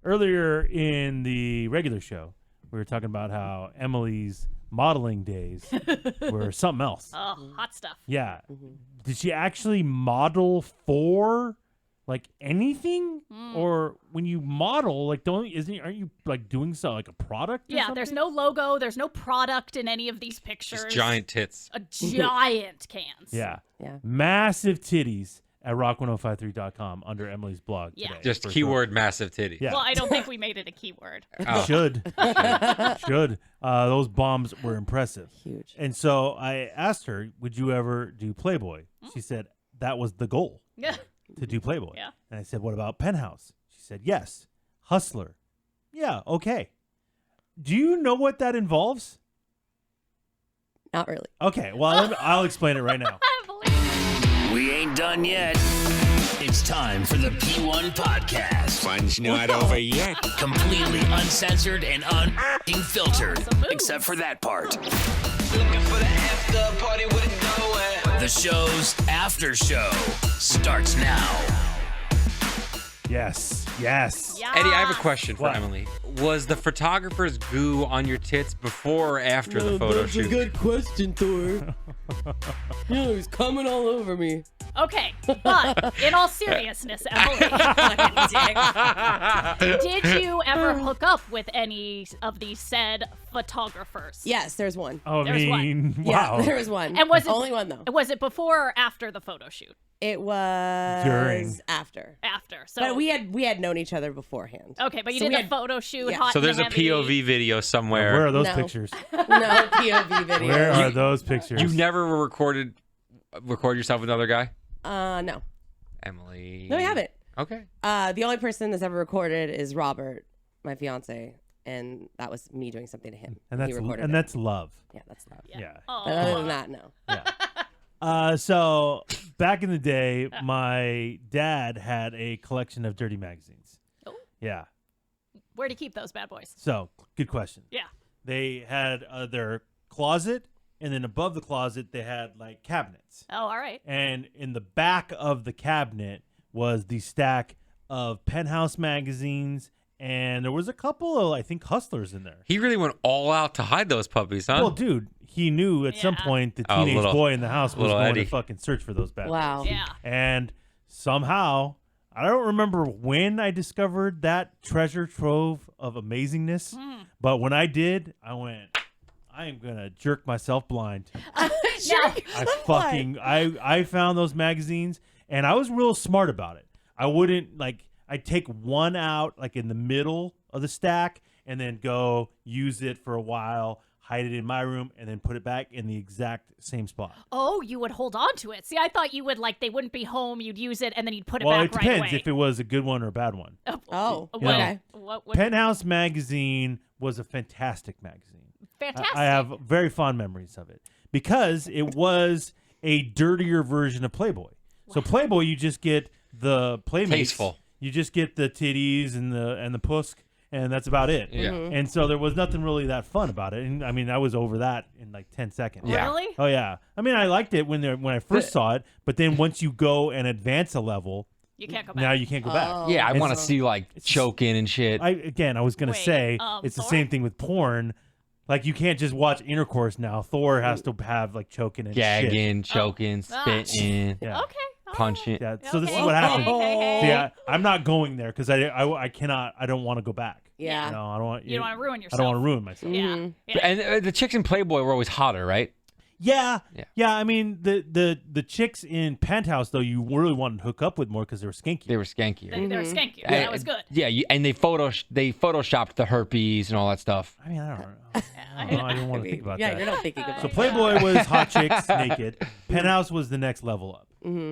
earlier in the regular show, we were talking about how Emily's modeling days were something else. Oh, hot stuff. Yeah. Did she actually model for like anything? Or when you model, like aren't you like doing so like a product? Yeah, there's no logo, there's no product in any of these pictures. Just giant tits. A giant cans. Yeah. Yeah. Massive titties at rock1053.com under Emily's blog Yeah. today. Just for keyword massive titties. Yeah. Well, I don't think we made it a keyword. Oh. Should. Those bombs were impressive. Huge. And so I asked her, would you ever do Playboy? She said that was the goal, Yeah. to do Playboy. Yeah. And I said, what about Penthouse? She said, yes. Hustler. Yeah, okay. Do you know what that involves? Not really. Okay, well, I'll explain it right now. I believe We ain't done yet. It's time for the P1 Podcast. Fun's not over yet. Completely uncensored and unfiltered. Some moves. Except for that part. Looking for the after party with it going. The show's after show starts now. Yes. Yeah. Eddie, I have a question for What? Emily. Was the photographer's goo on your tits before or after the photo That's shoot? a good question, Thor. It was coming all over me. Okay, but in all seriousness, Emily, did you ever hook up with any of these said photographers? Yes, there's one. I There's one. mean, wow. Yeah, there was one. And was it only one though? Was it before or after the photo shoot? It was During. after. After. So But we had known each other beforehand. okay, but you so did we the had- photo shoot. yeah. Hot So and there's a heavy. POV video somewhere. Where are those No. pictures? No POV video. Where are those pictures? You never record yourself with another guy? No. Emily. No, we haven't. Okay. The only person that's ever recorded is Robert, my fiance, and that was me doing something to him. and He recorded it. that's love. Yeah, that's love. Yeah. Oh. But other than that, no. So back in the day, my dad had a collection of dirty magazines. Oh. Yeah. Where do you keep those bad boys? So good question. Yeah. They had their closet, and then above the closet they had like cabinets. Oh, all right. And in the back of the cabinet was the stack of Penthouse magazines, and there was a couple of, I think, Hustlers in there. He really went all out to hide those puppies, huh? Well, dude, he knew at some Yeah. point the Oh, teenage little- boy in the house was little going Eddie. to fucking search for those bad boys. Wow. Yeah. And somehow, I don't remember when I discovered that treasure trove of amazingness, but when I did, I went, I am going to jerk myself blind. Sure. I found those magazines, and I was real smart about it. I wouldn't, I'd take one out, like, in the middle of the stack, and then go use it for a while, hide it in my room, and then put it back in the exact same spot. Oh, you would hold on to it. See, I thought you would they wouldn't be home. You'd use it and then you'd put it Well, back it depends right away. if it was a good one or a bad one. Oh, You know, okay. What would Penthouse magazine was a fantastic magazine. fantastic? I have very fond memories of it because it was a dirtier version of Playboy. So Playboy, you just get the playmates. Tasteful. You just get the titties and the pusk, and that's about it. Yeah. And so there was nothing really that fun about it. And I mean, I was over that in like 10 seconds. Yeah. Really? Oh yeah. I mean, I liked it when I first saw it, but then once you go and advance a level, You can't go back. now you can't go back. Yeah, I It's- want to see choking and shit. I was gonna Wait, say it's the Thor? same thing with porn. Like you can't just watch intercourse now. Thor has to have like choking and shit. Gagging, choking, Ah. spitting, Yeah. Okay. all punching. Yeah. So this is Okay. what happened. Hey. See, I'm not going there because I cannot. I don't want to go back. Yeah. No, I don't want. You don't want to ruin I yourself. don't want to ruin myself. Yeah. Yeah. And the chicks in Playboy were always hotter, right? Yeah. Yeah. Yeah. I mean, the chicks in Penthouse though, you really wanted to hook up with more because they were skanky. They were skankier. They were skanky. That was good. Yeah, and they photoshopped the herpes and all that stuff. I mean, I don't know. I don't want to think about Yeah, that. you're not thinking about So it. Playboy was hot chicks naked. Penthouse was the next level up.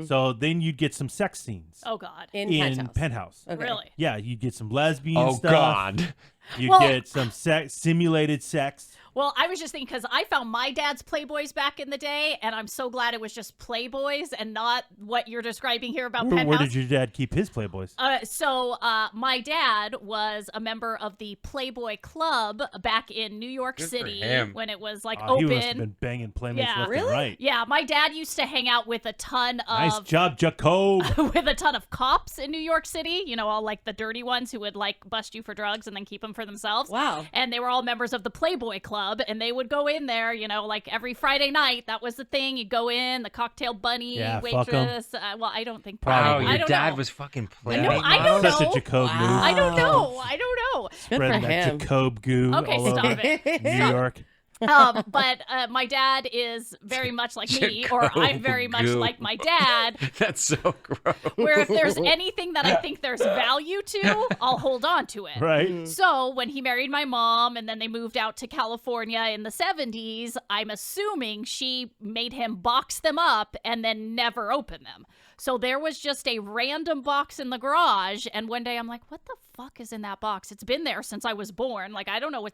So then you'd get some sex scenes Oh God. in in Penthouse. Penthouse. Okay. Really? Yeah, you'd get some lesbian Oh stuff. God. You Well- get some simulated sex. Well, I was just thinking because I found my dad's Playboys back in the day, and I'm so glad it was just Playboys and not what you're describing here about Penthouse. Where did your dad keep his Playboys? So my dad was a member of the Playboy Club back in New York Good for City him. when it was like He open. must have been banging Playmates Yeah. left Really? and right. Yeah, my dad used to hang out with a ton of Nice job, Jacob. with a ton of cops in New York City, you know, all like the dirty ones who would like bust you for drugs and then keep them for themselves. Wow. And they were all members of the Playboy Club, and they would go in there, you know, like every Friday night. That was the thing. You go in, the cocktail bunny, Yeah, fuck 'em. waitress. Well, I don't think. Probably. Wow, I your don't dad know. was fucking I playing. know. I don't know. Such a Jacob move. I don't know. I don't know. Good for Spreading that him. Jacob goo Okay, all stop over it. New York. But my dad is very much like me, or I'm very much Jacob like my dad. That's so gross. Where if there's anything that I think there's value to, I'll hold on to it. Right? So when he married my mom and then they moved out to California in the 70s, I'm assuming she made him box them up and then never open them. So there was just a random box in the garage, and one day I'm like, what the fuck is in that box? It's been there since I was born. Like, I don't know what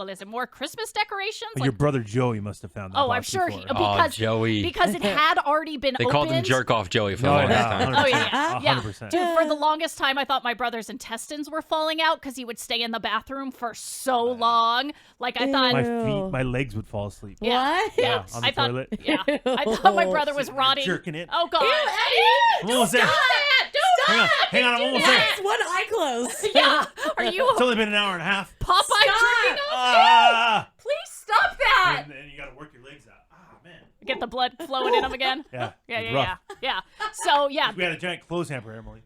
is it more Christmas decorations? Your Like, brother Joey must have found that oh, box I'm sure before. because Joey. because it had already been They opened. called him Jerk Off Joey for the Oh, longest yeah, time. 100%. Oh, yeah, yeah. 100%. Dude, for the longest time, I thought my brother's intestines were falling out because he would stay in the bathroom for so long. Like, I thought... My feet, my legs would fall asleep. Yeah, What? yeah. on the I thought, toilet. yeah. I thought my brother was Sitting there rotting. jerking it. Oh, God. I'm almost there. Hang on, I'm almost there. It's one eye closed. Yeah. Are you It's only been an hour and a half. Popeye jerking off? Ah! Please stop that. And then you got to work your legs out. Ah, man. Get the blood flowing in him again. Yeah. Yeah, it was yeah, rough. yeah. So, yeah. We had a giant clothes hamper, Emily,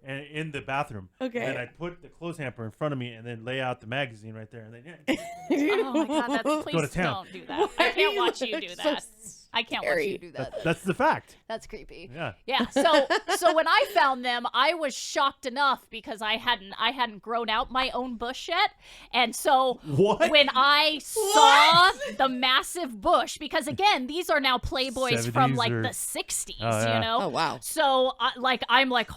and in the bathroom. Okay. And I put the clothes hamper in front of me, and then lay out the magazine right there, and then Oh, my God. That's, please Go to town. don't do that. I can't watch you do that. I can't watch you do that. that's the fact. That's creepy. Yeah. Yeah. So when I found them, I was shocked enough because I hadn't grown out my own bush yet. And so What? when I saw the massive bush, because again, these are now Playboys from 70s like or- the 60s, Oh, yeah. you know? Oh, wow. So I'm like,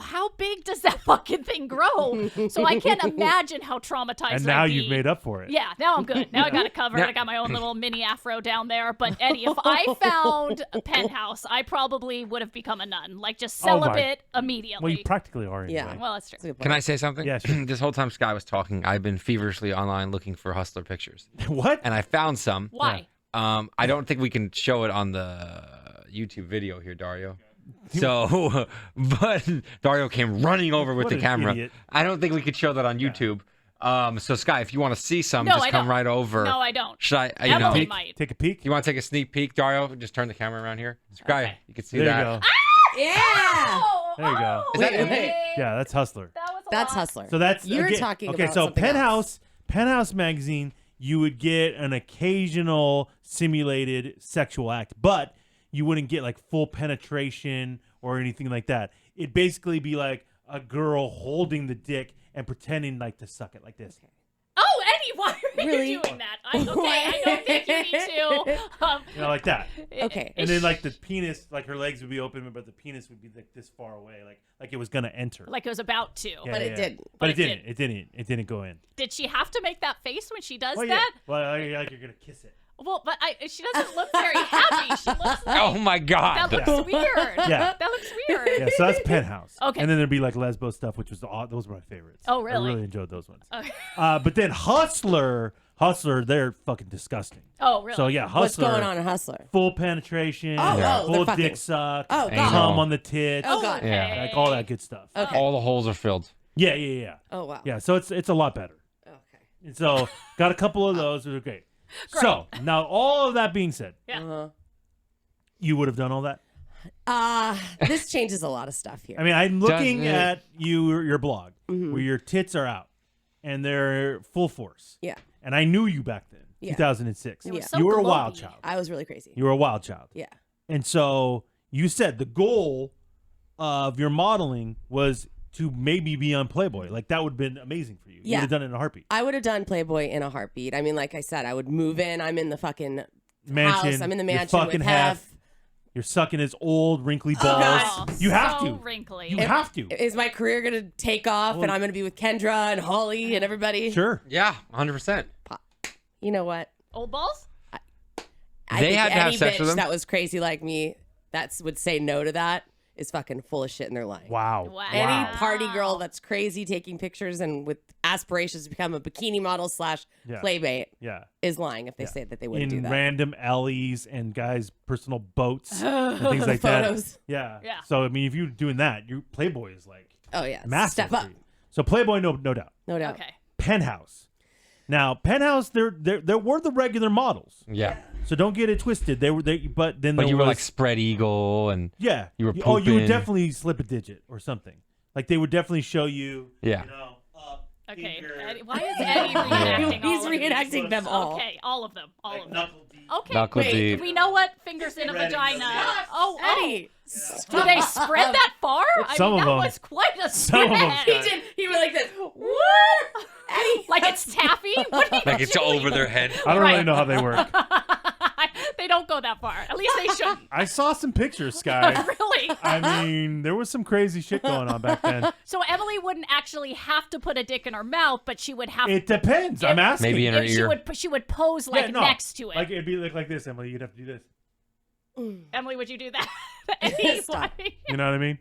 how big does that fucking thing grow? So I can't imagine how traumatized And now I'd you've be. made up for it. Yeah, now I'm good. Now I got it covered. Yeah. I got my own little mini afro down there. But Eddie, if I found a Penthouse, I probably would have become a nun. Like just Oh my- celibate immediately. Well, you practically are anyway. Yeah. Well, that's true. That's a good Can point. I say something? Yeah, sure. This whole time Sky was talking, I've been feverishly online looking for Hustler pictures. What? And I found some. Why? I don't think we can show it on the YouTube video here, Dario. So, but Dario came running over with What the an camera. idiot. I don't think we could show that on YouTube. So, Sky, if you want to see some, No, just I come don't. right over. No, I don't. Should I, you know, Emily might. Take a peek. you want to take a sneak peek, Dario? Just turn the camera around here. Sky, Okay. you can see There you that. go. Yeah. Oh, There you go. Is that in Wait. Yeah, that's Hustler. That was a That's lot. Hustler. So that's You're again- talking okay. about So something Penthouse magazine, you would get an occasional simulated sexual act, but you wouldn't get like full penetration or anything like that. It'd basically be like a girl holding the dick and pretending like to suck it like this. Oh, Eddie, why are Really? you doing that? I don't think you need to. You know, like that. Okay. And then like the penis, like her legs would be open, but the penis would be like this far away, like it was gonna enter. Like it was about to. Yeah, But it didn't. But it it didn't. It didn't. It didn't go in. Did she have to make that face when she does Well, yeah. that? Well, like you're gonna kiss it. Well, but she doesn't look very happy. She looks like Oh my God. that looks weird. Yeah. That looks weird. Yeah, so that's Penthouse. Okay. And then there'd be like lesbo stuff, which was those were my favorites. Oh, really? I really enjoyed those ones. Okay. But then Hustler, they're fucking disgusting. Oh, really? So yeah, What's Hustler. going on in Hustler? Full penetration. Oh, Yeah. oh, full they're dick fucking. suck. Oh, God. Cum on the tits. Oh, God. Yeah. Like all that good stuff. Okay. All the holes are filled. Yeah, yeah, yeah. Oh, wow. Yeah, so it's a lot better. Okay. And so got a couple of those. It was great. So now all of that being said, Yeah. Uh-huh. you would have done all that. This changes a lot of stuff here. I mean, I'm looking Doesn't it? at your blog where your tits are out and they're full force. Yeah. And I knew you back then, Yeah. 2006. It was Yeah. so You were a glowy. wild child. I was really crazy. You were a wild child. Yeah. And so you said the goal of your modeling was to maybe be on Playboy. Like that would have been amazing for you. You Yeah. would have done it in a heartbeat. I would have done Playboy in a heartbeat. I mean, like I said, I would move in. I'm in the fucking Mansion. house. I'm in the you're mansion fucking with half. Hef. You're sucking his old wrinkly balls. God. You have So to. wrinkly. You have to. Is my career going to take off and I'm going to be with Kendra and Holly and everybody? Sure. Yeah, 100%. You know what? Old balls? I They think had to have any sex bitch with them? that was crazy like me would say no to that is fucking full of shit and they're lying. Wow. Wow. Any party girl that's crazy taking pictures and with aspirations to become a bikini model / playmate Yeah. is lying if they say that they wouldn't do In that. random alleys and guys' personal boats and things like Photos. that. Yeah. Yeah. So I mean, if you're doing that, your Playboy is like Oh yeah, massive. step up, for you. So Playboy, no doubt. no doubt. Okay. Penthouse. Now Penthouse, there were the regular models. Yeah. So don't get it twisted. But then But there you were was, like spread eagle and yeah. you were Oh, you would pooping. definitely slip a digit or something. Like they would definitely show you. Yeah. You know, up. Okay. finger, Eddie, why is Eddie reenacting all He's of these? reenacting them all. Okay, all of them. All like of them. knuckle deep. Okay. Knuckle Wait, deep. we know what fingers in a Ready. vagina. Oh, Eddie, Do they spread that far? Some I mean, of that them. was quite a Some of them. spread. he went like this. Eddie, like it's taffy? What are you like it's doing? over their head. I don't really Right. know how they work. They don't go that far. At least they shouldn't. I saw some pictures, Sky. Really? I mean, there was some crazy shit going on back then. So Emily wouldn't actually have to put a dick in her mouth, but she would have It depends. I'm asking. Maybe in her ear. she would pose like Yeah, no. next to it. Like it'd be like this, Emily. You'd have to do this. Emily, would you do that? Eddie, Stop. why? You know what I mean?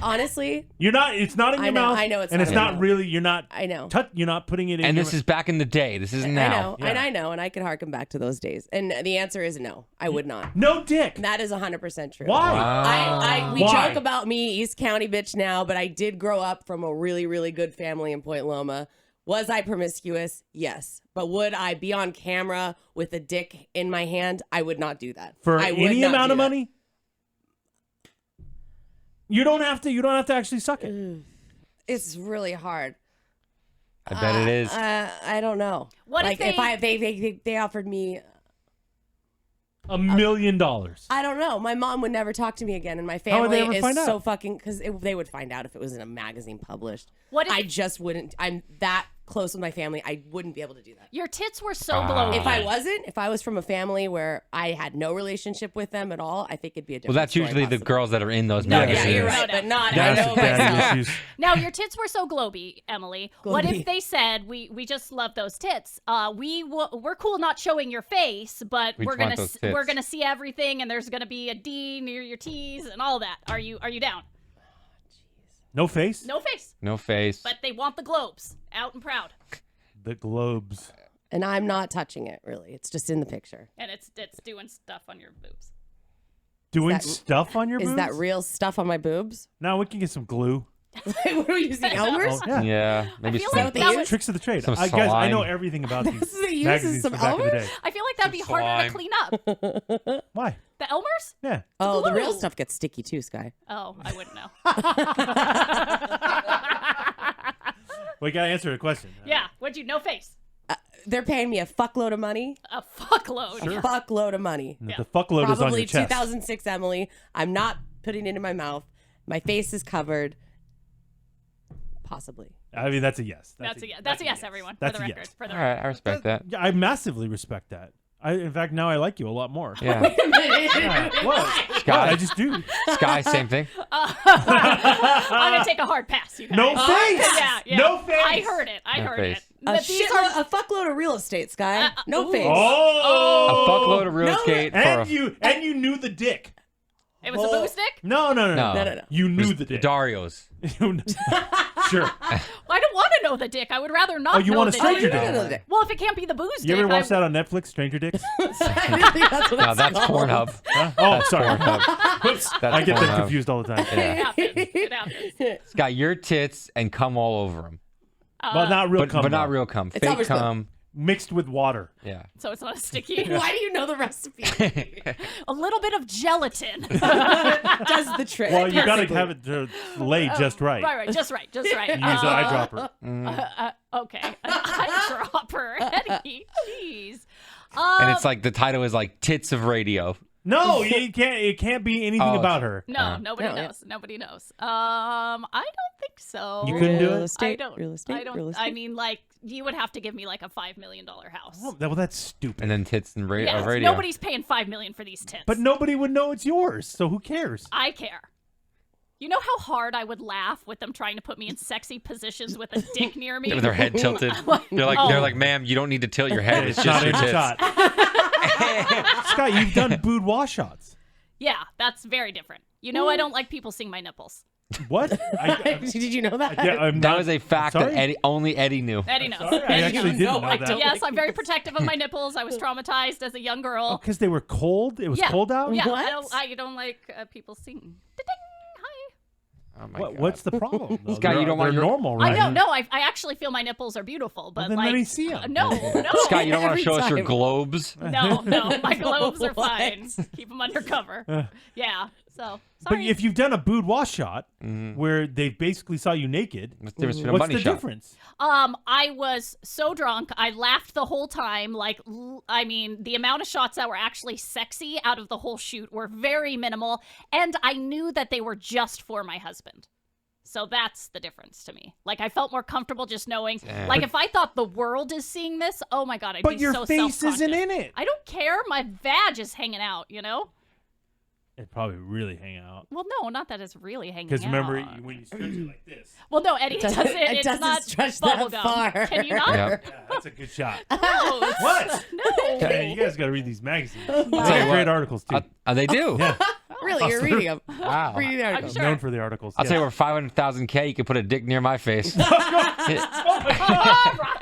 Honestly, You're not. It's not in your mouth. I know it's and not it's in my not mouth. really. You're not. I know. You're not putting it in. And your this is back in the day. This isn't I now. know, Yeah. and I know, and I can harken back to those days. And the answer is no. I would not. no dick. That is 100% true. Why? We Why? joke about me, East County bitch now, but I did grow up from a really, really good family in Point Loma. Was I promiscuous? Yes. But would I be on camera with a dick in my hand? I would not do that. For I would any not amount do of that. money. You don't have to. You don't have to actually suck it. It's really hard. I bet it is. I don't know. What if if they offered me, $1 million. I don't know. My mom would never talk to me again, and my How would family they ever is find out? so fucking because they would find out if it was in a magazine published. What if I just wouldn't. I'm that close with my family. I wouldn't be able to do that. your tits were so glowy? If I was from a family where I had no relationship with them at all, I think it'd be a Well, different that's story usually the possibly. girls that are in those No, magazines. yeah, you're No right, doubt. but not. That's I know daddy myself. issues. Now your tits were so globy, Emily. What Globy. if they said we just love those tits? We're cool not showing your face, but We we're just want gonna those tits. we're gonna see everything, and there's gonna be a D near your T's and all that. Are you down? No face. No face, No face. but they want the globes out and proud, The globes. And I'm not touching it really. It's just in the picture. and it's doing stuff on your boobs. Doing that- stuff on your boobs. Is that real stuff on my boobs? No, we can get some glue. What are we using, Elmer's? Oh, yeah. yeah, maybe feel some- like they that use? was, Tricks of the trade. Some Guys, I know slime. everything about these This is what he uses, magazines some from back in the Elmer's? day. I feel like that'd be harder to slime. clean up. Why? The Elmer's? Yeah. Oh, the real glue. stuff gets sticky too, Sky. Oh, I wouldn't know. We gotta answer a question. Yeah, what'd you? No face. They're paying me a fuckload of money. A fuckload. A fuckload of money. The fuckload is on Probably your chest. 2006, Emily. I'm not putting it in my mouth. My face is covered. Possibly. I mean, that's a yes. That's a yes, everyone. That's for a the record. yes. For the All right, I respect that. Yeah, I massively respect that. In fact, now I like you a lot more. Yeah. Yeah, what? Sky. I just do. Sky, same thing. I'm gonna take a hard pass. You guys. No face. Yeah. No face. I heard it. I No heard face. it. A But these are a fuckload of real estate, Sky. No ooh. face. A Oh. fuckload of real No, estate for And a you knew the dick. It was a boo stick. No. No. You knew the dick. Dario's. Sure. I don't want to know the dick. I would rather not. Oh, you know want a the stranger dick. dick? dick. Well, if it can't be the booze You dick, ever watch that on Netflix, Stranger Dicks? I didn't think that's what No, it's that's called. Pornhub. Huh? Oh, sorry. Pornhub. Whoops. That's I get them Pornhub. confused all the time. Yeah. It happens. It happens. It's got your tits and cum all over them. But not real But, cum. but not though. real cum. It's Fake always good. cum. Mixed with water. Yeah. So it's not a sticky. Why do you know the recipe? A little bit of gelatin. Does the trick. Well, you gotta perfectly. have it to lay just right. Right. Just right. Just right. You use an eyedropper. Okay. An eyedropper. Eddie. Jeez. And it's like the title is like Tits of Radio. No, you can't. It can't be anything Oh, about her. No, nobody No, yeah. knows. Nobody knows. I don't think so. You couldn't do Real it? estate, I don't. real estate, I don't. real estate. I mean, like, you would have to give me like a $5 million house. Well, that's stupid. And then Tits and Yes, Radio. nobody's paying $5 million for these tits. But nobody would know it's yours, so who cares? I care. You know how hard I would laugh with them trying to put me in sexy positions with a dick near me? With their head tilted. They're like, ma'am, you don't need to tilt your head. It's just not your in tits. shot. Scott, you've done boudoir shots. Yeah, that's very different. You know I don't like people seeing my nipples. What? Did you know that? Yeah, I'm That not- was a fact sorry? that only Eddie knew. Eddie knows. Sorry, I Eddie actually knows. didn't know that. Yes, I'm very protective of my nipples. I was traumatized as a young girl. Because they were cold? It was Yeah. cold out? Yeah, What? I don't like people seeing. Ding, hi. Oh my God. What's the problem? though? Scott, you don't want they're your- normal, right? I know. No, I actually feel my nipples are beautiful, but then like, let me see 'em. No, Scott, you don't want to Every show us your time. globes? no, my globes are What? fine. Keep them undercover. Yeah. So But sorry. if you've done a boudoir shot where they basically saw you naked, What's the difference between a what's bunny the shot? difference? I was so drunk, I laughed the whole time. Like, I mean, the amount of shots that were actually sexy out of the whole shoot were very minimal, and I knew that they were just for my husband. So that's the difference to me. Like, I felt more comfortable just knowing. Damn. Like, if I thought the world is seeing this, oh my God, I'd But be your so face isn't self-conscious. in it. I don't care. My vag is hanging out, you know? It'd probably really hang out. Well, no, not that it's really hanging out. Because remember, when you stretch it like this, Well, no, Eddie doesn't. It It's doesn't not stretch that bubblegum. far. Can you not? Yep. yeah, that's a good shot. No, it's- What? No. Hey, you guys got to read these magazines. They Tell you got great what, articles, too. They do. Yeah. Really, you're reading them. Wow. Reading the article. sure. Known for the articles. I'll yeah. tell you, over 500,000K, you could put a dick near my face. All right.